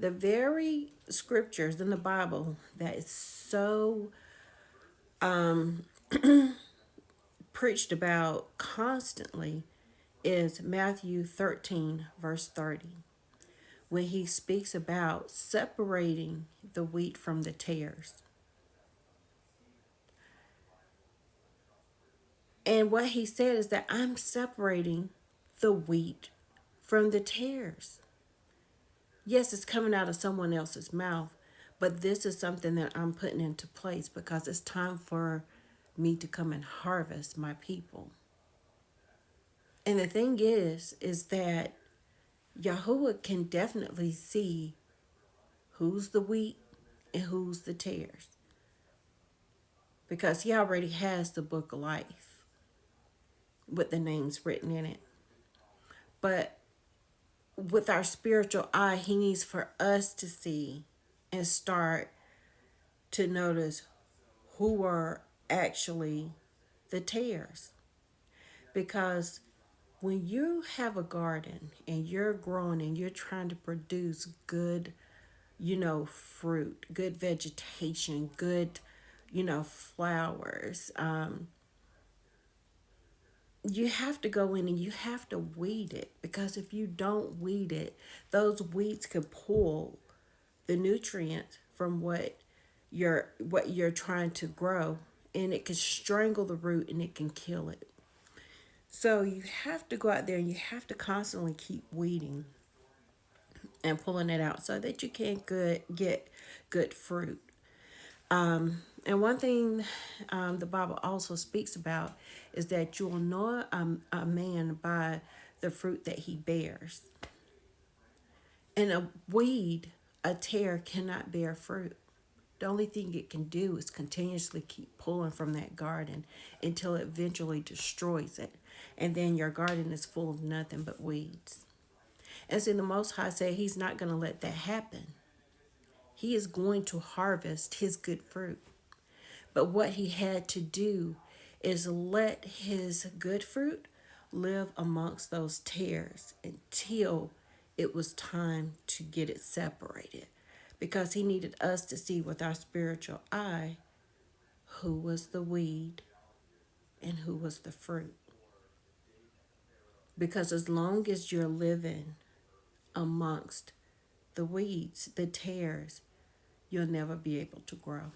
The very scriptures in the Bible that is so preached about constantly is Matthew 13, verse 30, when he speaks about separating the wheat from the tares. And what he said is that I'm separating the wheat from the tares. Yes, it's coming out of someone else's mouth, but this is something that I'm putting into place because it's time for me to come and harvest my people. And the thing is that Yahuwah can definitely see who's the wheat and who's the tares because he already has the book of life with the names written in it. But with our spiritual eye, he needs for us to see and start to notice who are actually the tares. Because when you have a garden and you're growing and you're trying to produce good, fruit, good vegetation, good, flowers, you have to go in and you have to weed it because if you don't weed it, those weeds could pull the nutrients from what you're trying to grow, and it can strangle the root and it can kill it. So you have to go out there and you have to constantly keep weeding and pulling it out so that you can get good fruit. And one thing the Bible also speaks about is that you will know a man by the fruit that he bears. And a weed, a tear, cannot bear fruit. The only thing it can do is continuously keep pulling from that garden until it eventually destroys it. And then your garden is full of nothing but weeds. As in the Most High said, he's not going to let that happen. He is going to harvest his good fruit. But what he had to do is let his good fruit live amongst those tares until it was time to get it separated. Because he needed us to see with our spiritual eye who was the weed and who was the fruit. Because as long as you're living amongst the weeds, the tares, you'll never be able to grow.